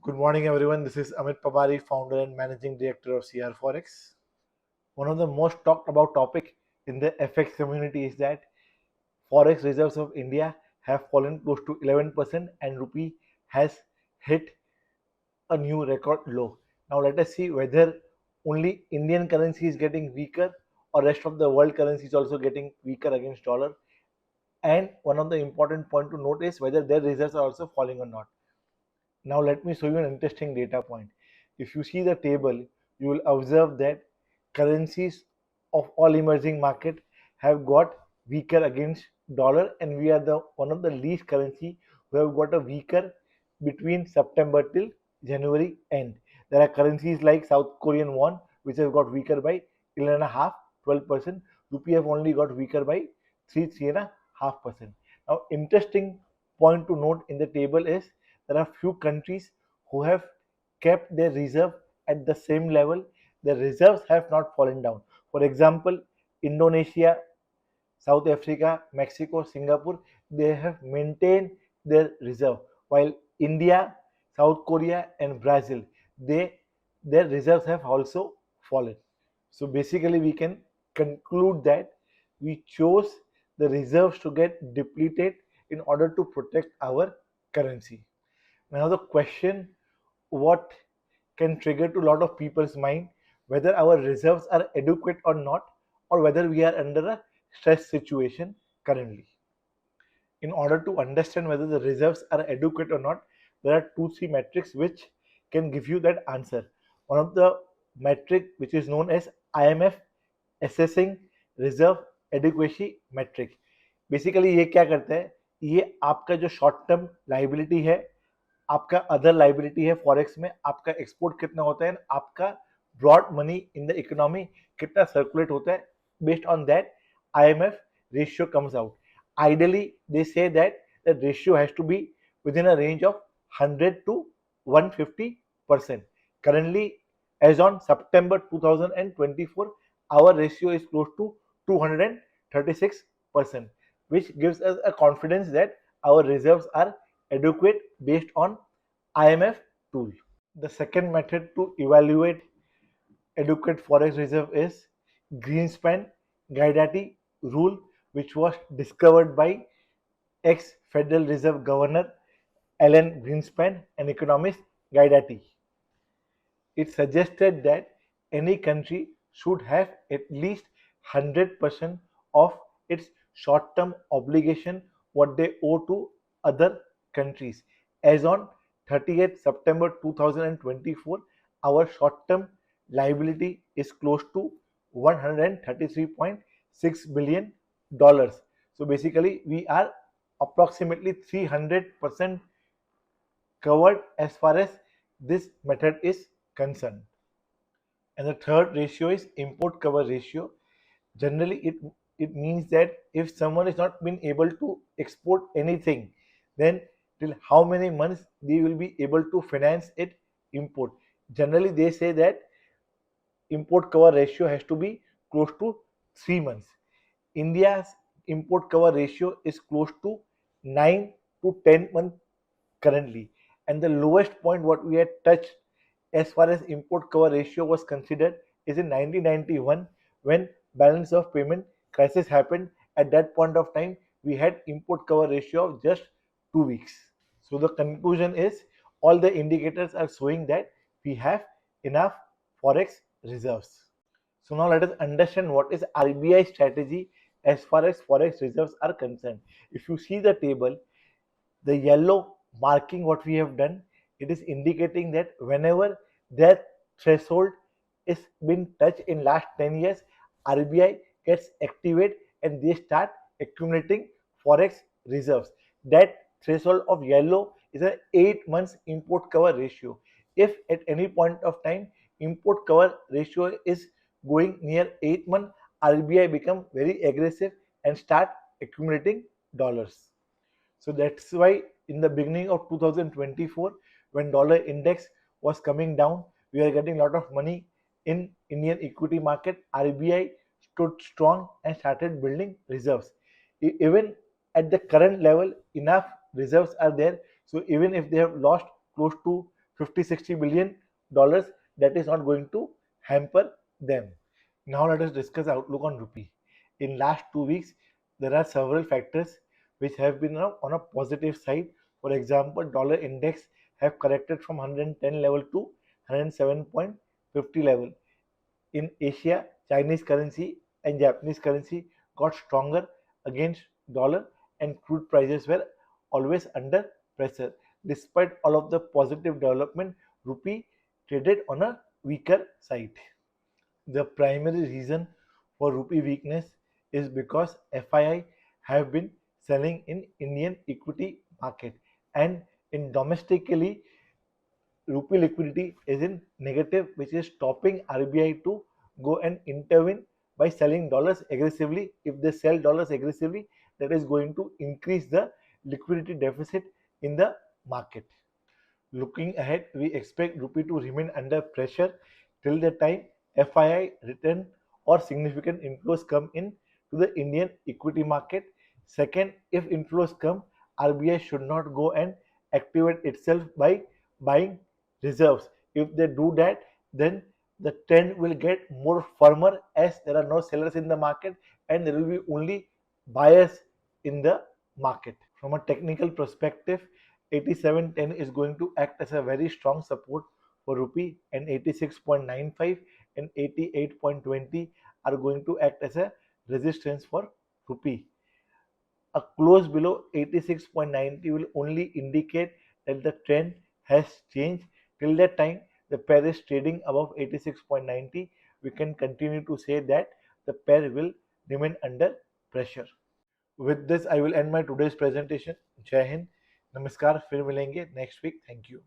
Good morning, everyone. This is Amit Pabari, founder and managing director of CR Forex. One of the most talked about topic in the FX community is that Forex reserves of India have fallen close to 11% and rupee has hit a new record low. Now let us see whether only Indian currency is getting weaker or rest of the world currency is also getting weaker against dollar. And one of the important point to note is whether their reserves are also falling or not. Now let me show you an interesting data point. If you see the table, you will observe that currencies of all emerging market have got weaker against dollar, and we are the one of the least currency who have got a weaker between September till January end. There are currencies like South Korean won which have got weaker by 11.5, 12%. Rupee have only got weaker by 3.5%. Now interesting point to note in the table is there are few countries who have kept their reserve at the same level. Their reserves have not fallen down. For example, Indonesia, South Africa, Mexico, Singapore, they have maintained their reserve, while India, South Korea, and Brazil, they their reserves have also fallen. So basically, we can conclude that we chose the reserves to get depleted in order to protect our currency. Now the question what can trigger to a lot of people's mind whether our reserves are adequate or not, or whether we are under a stress situation currently. In order to understand whether the reserves are adequate or not, there are two, three metrics which can give you that answer. One of the metric which is known as IMF assessing reserve adequacy metric. Basically ये क्या करता है, ये आपका जो short term liability है, आपका other liability है फॉरेक्स में, आपका एक्सपोर्ट कितना होता है, आपका broad money in the economy कितना सर्कुलेट होता है, based on that IMF ratio comes out. Ideally, they say that the ratio has to be within a range of 100 to 150%. Currently, as on September 2024, our ratio is close to 236%, which gives us a confidence that our reserves are adequate based on IMF tool. The second method to evaluate adequate forex reserve is Greenspan-Guidati rule, which was discovered by ex-Federal Reserve Governor Alan Greenspan and economist Guidati. It suggested that any country should have at least 100% of its short-term obligation what they owe to other countries. As on 30th September 2024, our short-term liability is close to $133.6 billion. So basically, we are approximately 300% covered as far as this method is concerned. And the third ratio is import cover ratio. Generally, it means that if someone is not been able to export anything, then till how many months they will be able to finance it import. Generally, they say that import cover ratio has to be close to 3 months. India's import cover ratio is close to 9 to 10 months currently, and the lowest point what we had touched as far as import cover ratio was considered is in 1991 when balance of payment crisis happened. At that point of time, we had import cover ratio of just 2 weeks. So the conclusion is all the indicators are showing that we have enough forex reserves. So now let us understand what is RBI strategy as far as forex reserves are concerned. If you see the table, the yellow marking what we have done, it is indicating that whenever that threshold is been touched in last 10 years, RBI gets activate and they start accumulating forex reserves. That threshold of yellow is an 8 months import cover ratio. If at any point of time import cover ratio is going near 8 months, RBI become very aggressive and start accumulating dollars. So that's why in the beginning of 2024, when dollar index was coming down, we are getting a lot of money in Indian equity market. RBI stood strong and started building reserves. Even at the current level, enough reserves are there. So even if they have lost close to 50-60 billion dollars, that is not going to hamper them. Now let us discuss outlook on rupee. In last 2 weeks, there are several factors which have been on a positive side. For example, dollar index have corrected from 110 level to 107.50 level. In Asia, Chinese currency and Japanese currency got stronger against dollar, and crude prices were always under pressure. Despite all of the positive development, rupee traded on a weaker side. The primary reason for rupee weakness is because FII have been selling in Indian equity market, and in domestically rupee liquidity is in negative, which is stopping RBI to go and intervene by selling dollars aggressively. If they sell dollars aggressively, that is going to increase the liquidity deficit in the market. Looking ahead, we expect rupee to remain under pressure till the time FII return or significant inflows come in to the Indian equity market. Second, if inflows come, RBI should not go and activate itself by buying reserves. If they do that, then the trend will get more firmer as there are no sellers in the market and there will be only buyers in the market. From a technical perspective, 87.10 is going to act as a very strong support for rupee, and 86.95 and 88.20 are going to act as a resistance for rupee. A close below 86.90 will only indicate that the trend has changed. Till that time, the pair is trading above 86.90. We can continue to say that the pair will remain under pressure. With this, I will end my today's presentation. Jai Hind. नमस्कार, फिर मिलेंगे next week. Thank you.